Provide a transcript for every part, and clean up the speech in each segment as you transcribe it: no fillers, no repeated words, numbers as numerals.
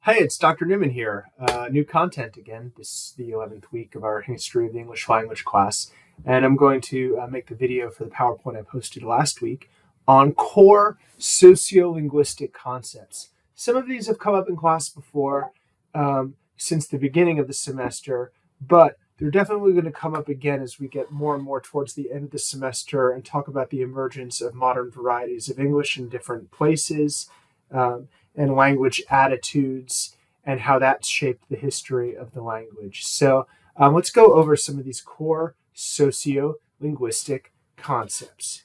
Hey, it's Dr. Newman here. New content again. This is the 11th week of our History of the English Language class, and I'm going to make the video for the PowerPoint I posted last week on core sociolinguistic concepts. Some of these have come up in class before since the beginning of the semester, but they're definitely going to come up again as we get more and more towards the end of the semester and talk about the emergence of modern varieties of English in different places. And language attitudes and how that's shaped the history of the language. So let's go over some of these core sociolinguistic concepts.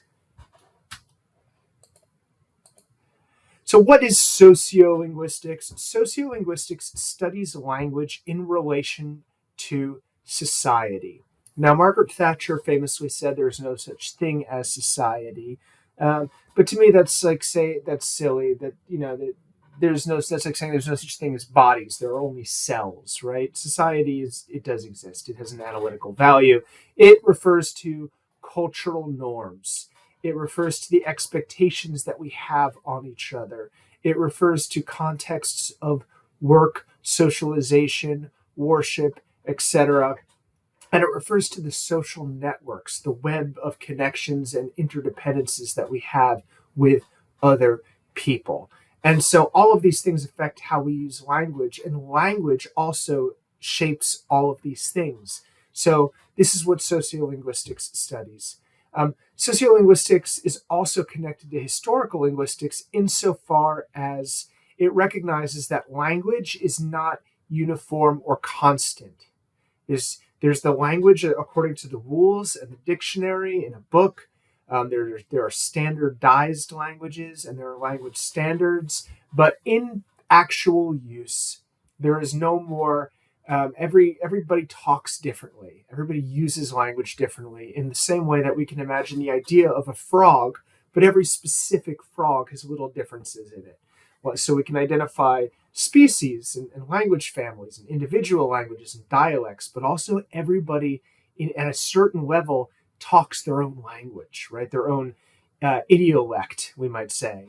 So what is sociolinguistics? Sociolinguistics studies language in relation to society. Now, Margaret Thatcher famously said there's no such thing as society. But to me, that's like that's silly. That that that's like saying there's no such thing as bodies. There are only cells, right? Society it does exist. It has an analytical value. It refers to cultural norms. It refers to the expectations that we have on each other. It refers to contexts of work, socialization, worship, etc. And it refers to the social networks, the web of connections and interdependencies that we have with other people. And so all of these things affect how we use language, and language also shapes all of these things. So this is what sociolinguistics studies. Sociolinguistics is also connected to historical linguistics insofar as it recognizes that language is not uniform or constant. There's the language according to the rules and the dictionary in a book. There are standardized languages and there are language standards, but in actual use, there is no more. Everybody talks differently. Everybody uses language differently in the same way that we can imagine the idea of a frog, but every specific frog has little differences in it. So we can identify species and language families and individual languages and dialects, but also everybody at a certain level talks their own language, right? Their own idiolect, we might say,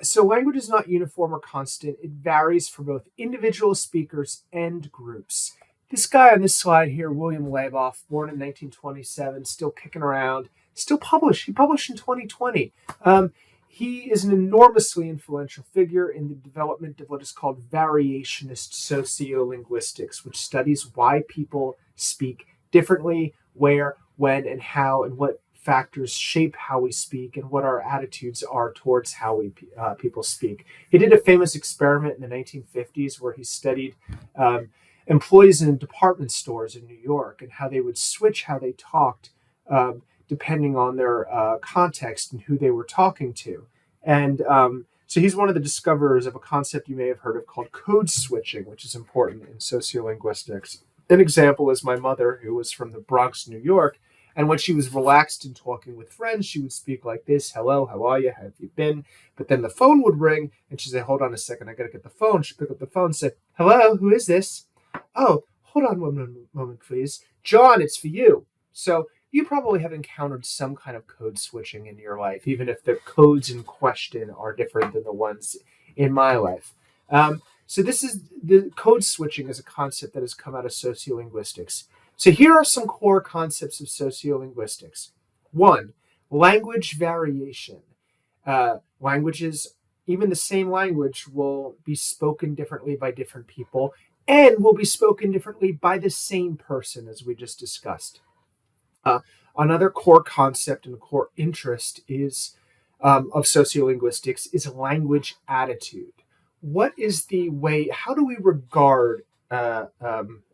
So language is not uniform or constant. It varies for both individual speakers and groups. This guy on this slide here, William Laboff, born in 1927, still kicking around, still published. He published in 2020. He is an enormously influential figure in the development of what is called variationist sociolinguistics, which studies why people speak differently, where, when, and how, and what factors shape how we speak and what our attitudes are towards how people speak. He did a famous experiment in the 1950s where he studied employees in department stores in New York and how they would switch how they talked depending on their context and who they were talking to. And so he's one of the discoverers of a concept you may have heard of called code switching, which is important in sociolinguistics. An example is my mother, who was from the Bronx, New York, and when she was relaxed and talking with friends, she would speak like this: hello, how are you, how have you been? But then the phone would ring, and she'd say, hold on a second, I got to get the phone. She'd pick up the phone and say, hello, who is this? Oh, hold on one moment, please. John, it's for you. So you probably have encountered some kind of code switching in your life, even if the codes in question are different than the ones in my life. So this is the code switching is a concept that has come out of sociolinguistics. So here are some core concepts of sociolinguistics. One, language variation. Languages, even the same language, will be spoken differently by different people and will be spoken differently by the same person, as we just discussed. Another core concept and core interest of sociolinguistics is language attitude. What is the way? How do we regard a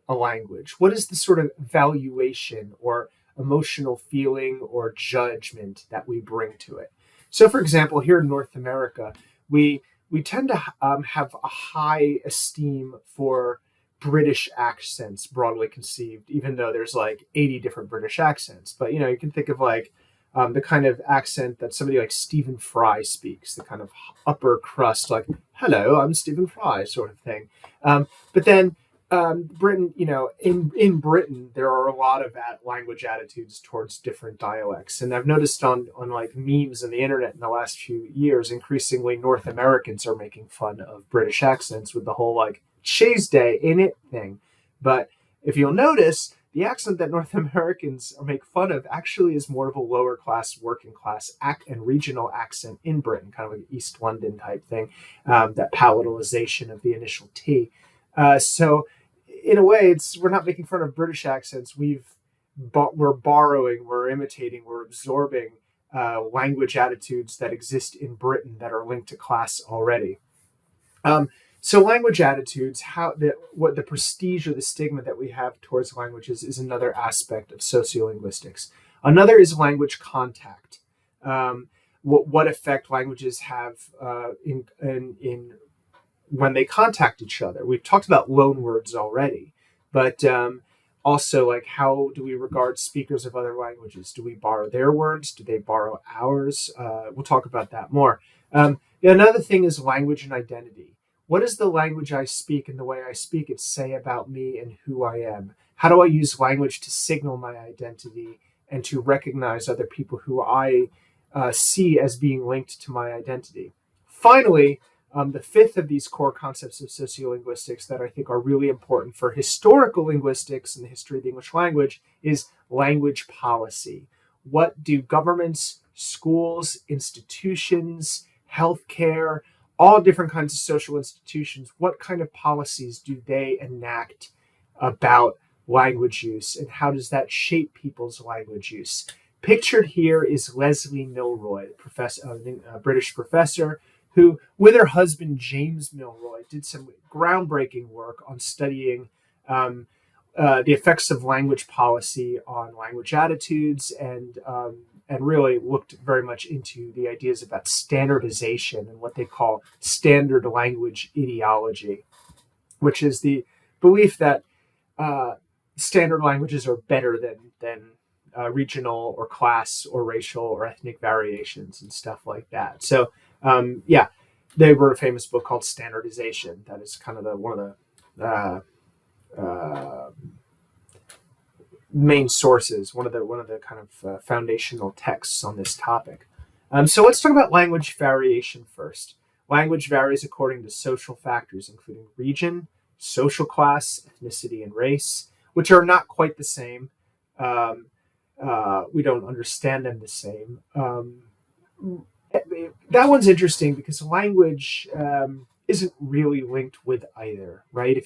language? What is the sort of valuation or emotional feeling or judgment that we bring to it? So, for example, here in North America, we tend to have a high esteem for British accents, broadly conceived, even though there's like 80 different British accents. But, you can think of like the kind of accent that somebody like Stephen Fry speaks, the kind of upper crust, like, hello, I'm Stephen Fry sort of thing. But then Britain, in Britain, there are a lot of language attitudes towards different dialects, and I've noticed on like memes on the internet in the last few years, increasingly North Americans are making fun of British accents with the whole like "cheese day in it" thing. But if you'll notice, the accent that North Americans make fun of actually is more of a lower class, working class and regional accent in Britain, kind of like East London type thing, that palatalization of the initial T. So in a way, we're not making fun of British accents. We're borrowing, we're imitating, we're absorbing language attitudes that exist in Britain that are linked to class already. So language attitudes, what the prestige or the stigma that we have towards languages is another aspect of sociolinguistics. Another is language contact. What effect languages have in when they contact each other. We've talked about loan words already, but also like how do we regard speakers of other languages? Do we borrow their words? Do they borrow ours? We'll talk about that more. Another thing is language and identity. What does the language I speak and the way I speak it say about me and who I am? How do I use language to signal my identity and to recognize other people who I see as being linked to my identity? Finally, the fifth of these core concepts of sociolinguistics that I think are really important for historical linguistics and the history of the English language is language policy. What do governments, schools, institutions, healthcare, all different kinds of social institutions, what kind of policies do they enact about language use, and how does that shape people's language use? Pictured here is Leslie Milroy, a British professor who, with her husband James Milroy, did some groundbreaking work on studying the effects of language policy on language attitudes, and really looked very much into the ideas about standardization and what they call standard language ideology, which is the belief that standard languages are better than regional or class or racial or ethnic variations and stuff like that. So they wrote a famous book called Standardization. That is kind of one of the main sources, one of the kind of foundational texts on this topic. So let's talk about language variation first. Language varies according to social factors, including region, social class, ethnicity, and race, which are not quite the same. We don't understand them the same. That one's interesting because language isn't really linked with either, right?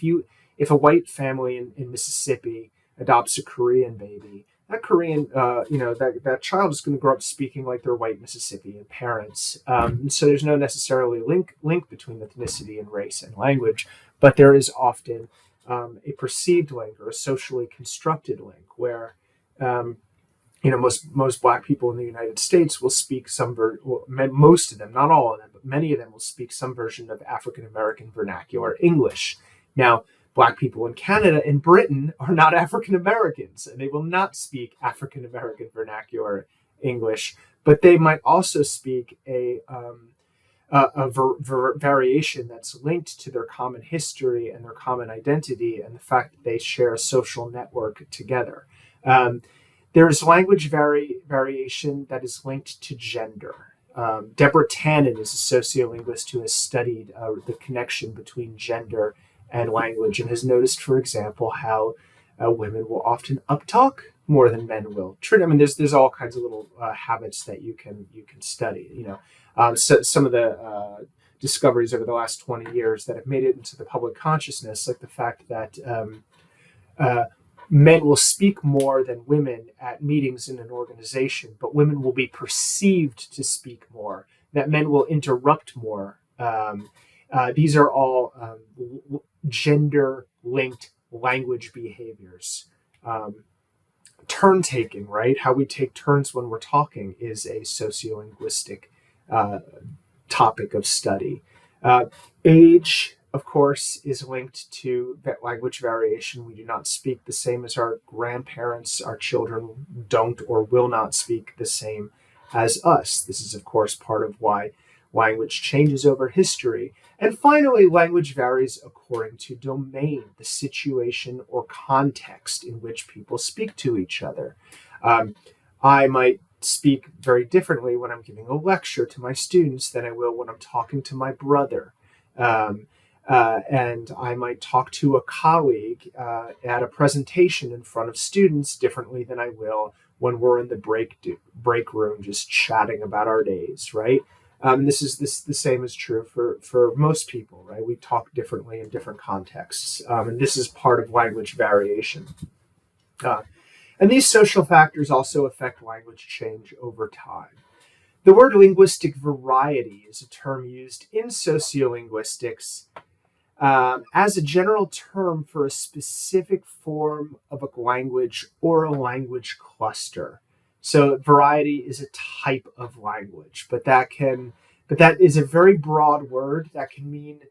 If a white family in Mississippi adopts a Korean baby, that Korean, that child is going to grow up speaking like their white Mississippian parents. And so there's no necessarily link between ethnicity and race and language, but there is often a perceived link or a socially constructed link where most Black people in the United States will speak most of them, not all of them, but many of them will speak some version of African American vernacular English. Now, Black people in Canada and Britain are not African Americans, and they will not speak African American vernacular English, but they might also speak a variation that's linked to their common history and their common identity and the fact that they share a social network together. There's language variation that is linked to gender. Deborah Tannen is a sociolinguist who has studied the connection between gender and language and has noticed, for example, how women will often uptalk more than men will. I mean, there's all kinds of little habits that you can study. So some of the discoveries over the last 20 years that have made it into the public consciousness, like the fact that men will speak more than women at meetings in an organization, but women will be perceived to speak more, that men will interrupt more. These are all gender-linked language behaviors. Turn taking, right? How we take turns when we're talking is a sociolinguistic topic of study. Age, of course, is linked to language variation. We do not speak the same as our grandparents. Our children don't or will not speak the same as us. This is, of course, part of why Language changes over history. And finally, language varies according to domain, the situation or context in which people speak to each other. I might speak very differently when I'm giving a lecture to my students than I will when I'm talking to my brother. And I might talk to a colleague at a presentation in front of students differently than I will when we're in the break room just chatting about our days, right? The same is true for most people, right? We talk differently in different contexts, and this is part of language variation. And these social factors also affect language change over time. The word linguistic variety is a term used in sociolinguistics as a general term for a specific form of a language or a language cluster. So variety is a type of language, but that is a very broad word that can mean,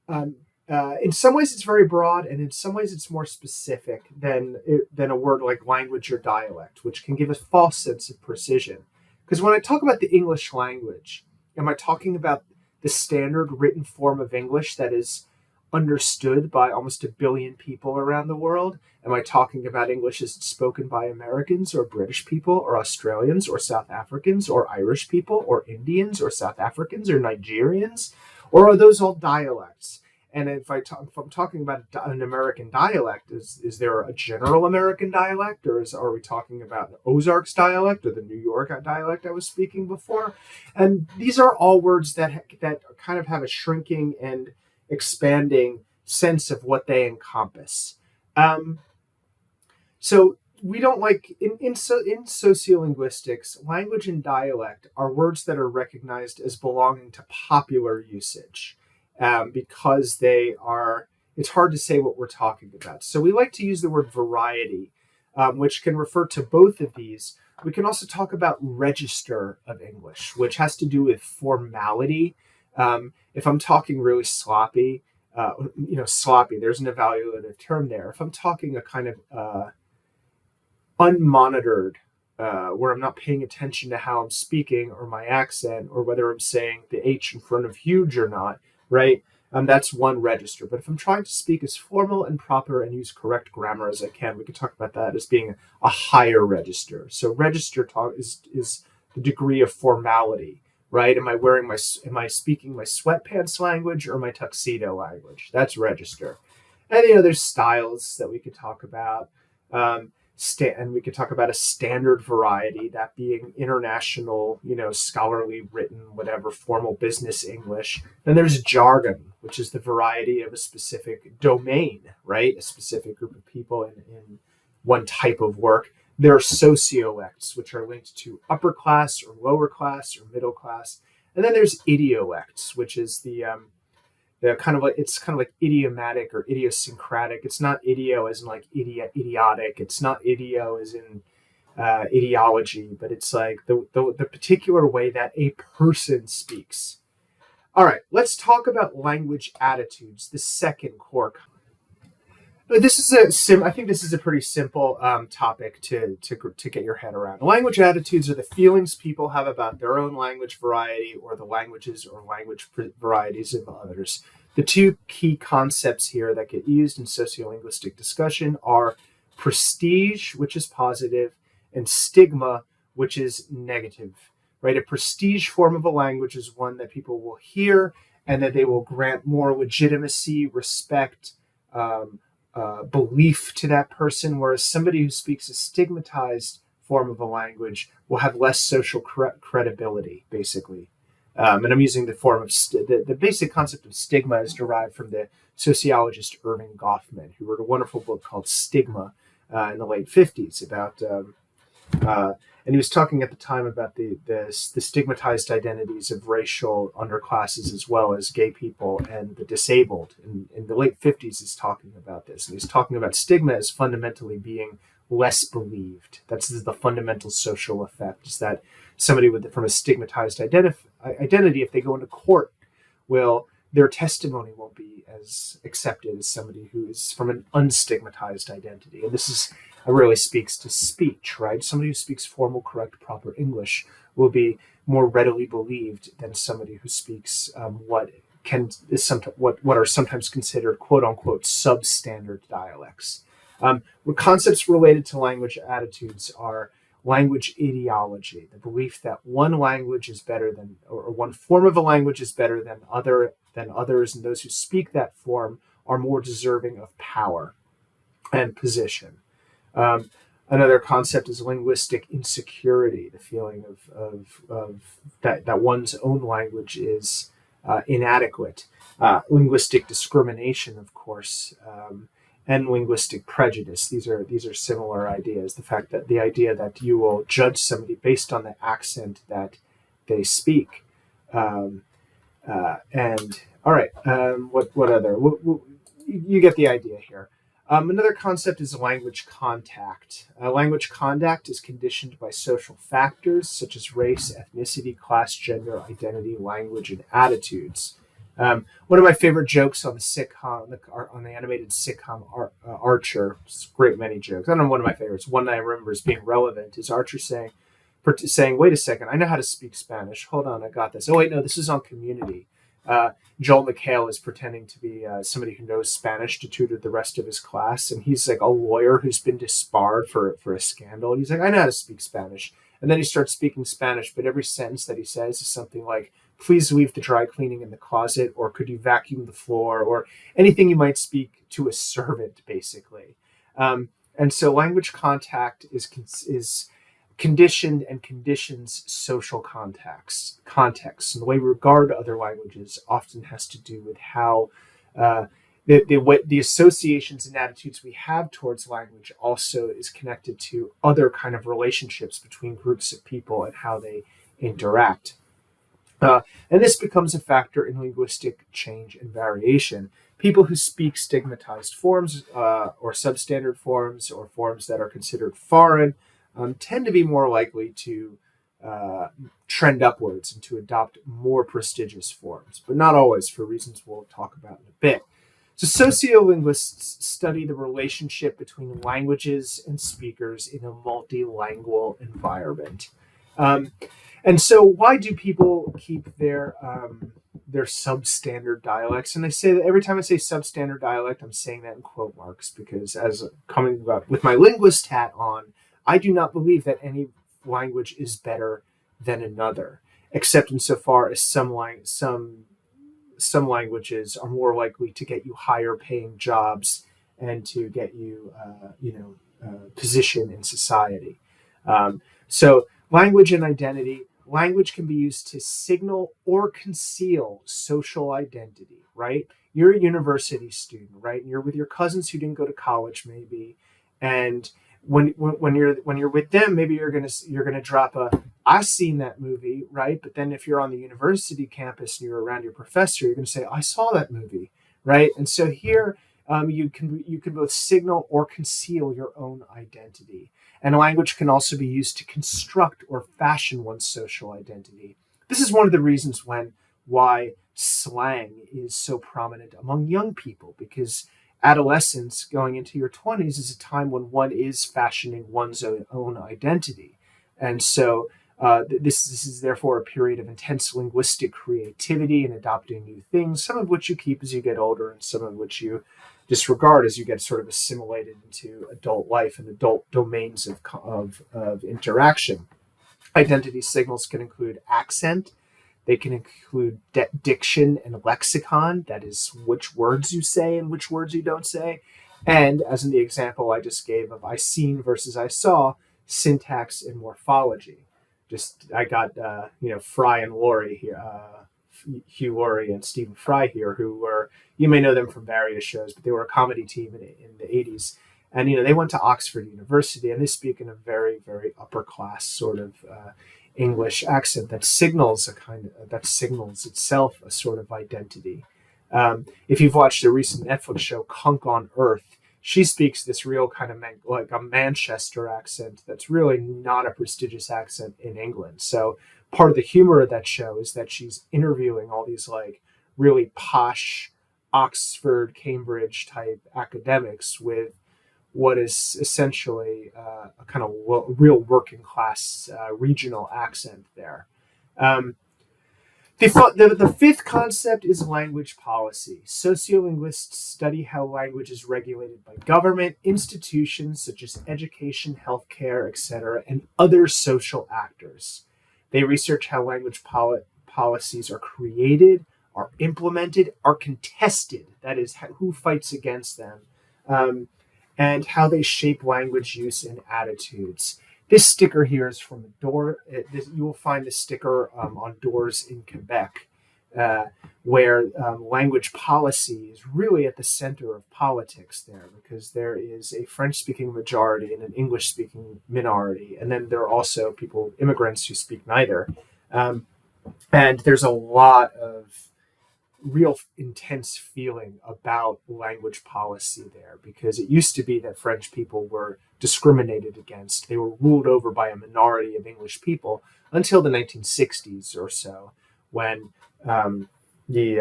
in some ways it's very broad, and in some ways it's more specific than a word like language or dialect, which can give a false sense of precision. Because when I talk about the English language, am I talking about the standard written form of English that is understood by almost 1 billion people around the world? Am I talking about English as spoken by Americans or British people or Australians or South Africans or Irish people or Indians or South Africans or Nigerians? Or are those all dialects? And if I'm talking about an American dialect, is there a general American dialect, or are we talking about an Ozarks dialect or the New York dialect I was speaking before? And these are all words that kind of have a shrinking and expanding sense of what they encompass. So we don't like in sociolinguistics, language and dialect are words that are recognized as belonging to popular usage, because it's hard to say what we're talking about. So we like to use the word variety, which can refer to both of these. We can also talk about register of English, which has to do with formality. If I'm talking really sloppy, sloppy, there's an evaluative term there. If I'm talking a kind of unmonitored, where I'm not paying attention to how I'm speaking or my accent or whether I'm saying the H in front of huge or not, right? That's one register. But if I'm trying to speak as formal and proper and use correct grammar as I can, we can talk about that as being a higher register. So register talk is the degree of formality, right? Am I speaking my sweatpants language or my tuxedo language? That's register. And there's styles that we could talk about. And we could talk about a standard variety, that being international, scholarly written, whatever, formal business English. Then there's jargon, which is the variety of a specific domain, right? A specific group of people in one type of work. There are sociolects, which are linked to upper class or lower class or middle class. And then there's idiolects, which is the kind of like idiomatic or idiosyncratic. It's not idio as in like idiotic. It's not idio as in ideology, but it's like the particular way that a person speaks. All right, let's talk about language attitudes, the second core. This is I think this is a pretty simple topic to get your head around. Language attitudes are the feelings people have about their own language variety or the languages or language varieties of others. The two key concepts here that get used in sociolinguistic discussion are prestige, which is positive, and stigma, which is negative. Right? A prestige form of a language is one that people will hear and that they will grant more legitimacy, respect, belief to that person, whereas somebody who speaks a stigmatized form of a language will have less social credibility, basically. And I'm using the form of the basic concept of stigma is derived from the sociologist Irving Goffman, who wrote a wonderful book called Stigma in the late 50s about and he was talking at the time about the stigmatized identities of racial underclasses as well as gay people and the disabled. In the late 50s, he's talking about this. And he's talking about stigma as fundamentally being less believed. That's the fundamental social effect, is that somebody from a stigmatized identity, if they go into court, their testimony won't be as accepted as somebody who is from an unstigmatized identity. And this really speaks to speech, right? Somebody who speaks formal, correct, proper English will be more readily believed than somebody who speaks what are sometimes considered quote unquote substandard dialects. Concepts related to language attitudes are language ideology, the belief that one language is better than, or one form of a language is better than others, and those who speak that form are more deserving of power and position. Another concept is linguistic insecurity, the feeling of that one's own language is inadequate. Linguistic discrimination, of course, and linguistic prejudice. These are similar ideas. The idea that you will judge somebody based on the accent that they speak. And all right, what other? You get the idea here. Another concept is language contact. Language contact is conditioned by social factors such as race, ethnicity, class, gender, identity, language, and attitudes. One of my favorite jokes on the sitcom, on the animated sitcom Archer, great many jokes. I don't know, one of my favorites. One that I remember as being relevant is Archer saying, "Wait a second, I know how to speak Spanish. Hold on, I got this. Oh wait, no, this is on Community." Joel McHale is pretending to be somebody who knows Spanish to tutor the rest of his class, and he's like a lawyer who's been disbarred for a scandal. And he's like, "I know how to speak Spanish," and then he starts speaking Spanish, but every sentence that he says is something like, "Please leave the dry cleaning in the closet," or "Could you vacuum the floor," or anything you might speak to a servant, basically. And so language contact is conditioned and conditions social context. And the way we regard other languages often has to do with how the associations and attitudes we have towards language also is connected to other kind of relationships between groups of people and how they interact. And this becomes a factor in linguistic change and variation. People who speak stigmatized forms or substandard forms or forms that are considered foreign tend to be more likely to trend upwards and to adopt more prestigious forms, but not always, for reasons we'll talk about in a bit. So sociolinguists study the relationship between languages and speakers in a multilingual environment. And so why do people keep their substandard dialects? And I say that every time I say substandard dialect, I'm saying that in quote marks, because as coming up with my linguist hat on, I do not believe that any language is better than another, except insofar as some languages are more likely to get you higher paying jobs and to get you, position in society. So language and identity. Language can be used to signal or conceal social identity, right? You're a university student, right? And you're with your cousins who didn't go to college, maybe, and when you're with them, maybe you're gonna drop "I've seen that movie," right? But then if you're on the university campus and you're around your professor, you're gonna say, "I saw that movie," right? And so here, you can both signal or conceal your own identity. And language can also be used to construct or fashion one's social identity. This is one of the reasons why slang is so prominent among young people, because adolescence going into your 20s is a time when one is fashioning one's own identity. And so this is therefore a period of intense linguistic creativity and adopting new things, some of which you keep as you get older and some of which you disregard as you get sort of assimilated into adult life and adult domains of interaction. Identity signals can include accent. They can include diction and lexicon, that is, which words you say and which words you don't say. And as in the example I just gave of "I seen" versus "I saw," syntax and morphology. I got Fry and Laurie here, Hugh Laurie and Stephen Fry here, who were, you may know them from various shows, but they were a comedy team in the 80s. And they went to Oxford University, and they speak in a very, very upper class sort of English accent that signals itself a sort of identity. If you've watched the recent Netflix show Hunk on Earth, she speaks this real kind of like a Manchester accent that's really not a prestigious accent in England. So part of the humor of that show is that she's interviewing all these like really posh Oxford, Cambridge type academics with what is essentially a kind of real working class regional accent there. Um, the fifth concept is language policy. Sociolinguists study how language is regulated by government, institutions such as education, healthcare, etc., and other social actors. They research how language policies are created, are implemented, are contested, that is, who fights against them, um, and how they shape language use and attitudes. This sticker here is from a door. You will find this sticker on doors in Quebec, uh, where language policy is really at the center of politics there, because there is a French-speaking majority and an English-speaking minority, and then there are also immigrants who speak neither. Um, and there's a lot of real intense feeling about language policy there, because it used to be that French people were discriminated against. They were ruled over by a minority of English people until the 1960s or so, when they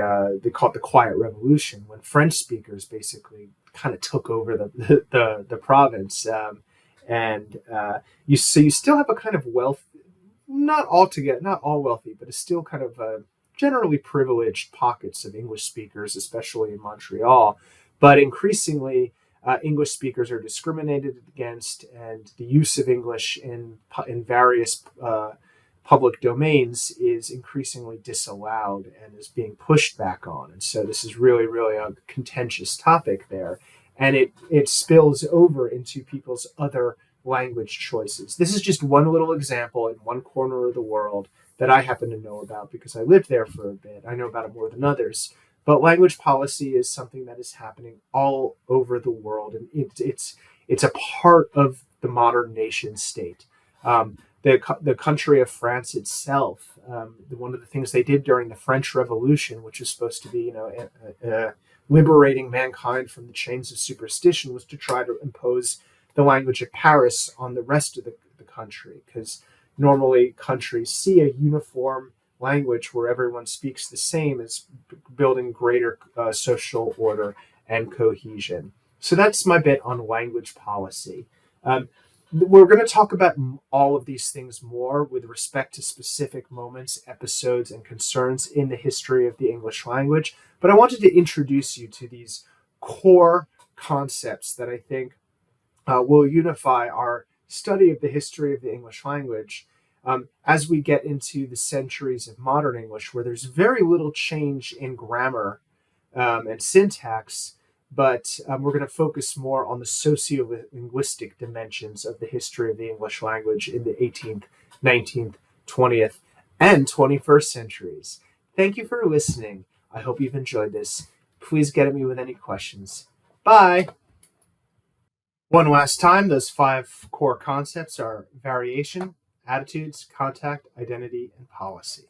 call it the Quiet Revolution, when French speakers basically kind of took over the province, you still have a kind of wealth, not all wealthy, but it's still kind of generally privileged pockets of English speakers, especially in Montreal. But increasingly, English speakers are discriminated against, and the use of English in various public domains is increasingly disallowed and is being pushed back on. And so this is really, really a contentious topic there. And it spills over into people's other language choices. This is just one little example in one corner of the world that I happen to know about because I lived there for a bit. I know about it more than others. But language policy is something that is happening all over the world, and it's a part of the modern nation state. The country of France itself, one of the things they did during the French Revolution, which was supposed to be, liberating mankind from the chains of superstition, was to try to impose the language of Paris on the rest of the country, because normally countries see a uniform language where everyone speaks the same as building greater social order and cohesion. So that's my bit on language policy. We're going to talk about all of these things more with respect to specific moments, episodes, and concerns in the history of the English language. But I wanted to introduce you to these core concepts that I think will unify our study of the history of the English language as we get into the centuries of modern English, where there's very little change in grammar and syntax, but we're going to focus more on the sociolinguistic dimensions of the history of the English language in the 18th, 19th, 20th, and 21st centuries. Thank you for listening. I hope you've enjoyed this. Please get at me with any questions. Bye! One last time, those 5 core concepts are variation, attitudes, contact, identity, and policy.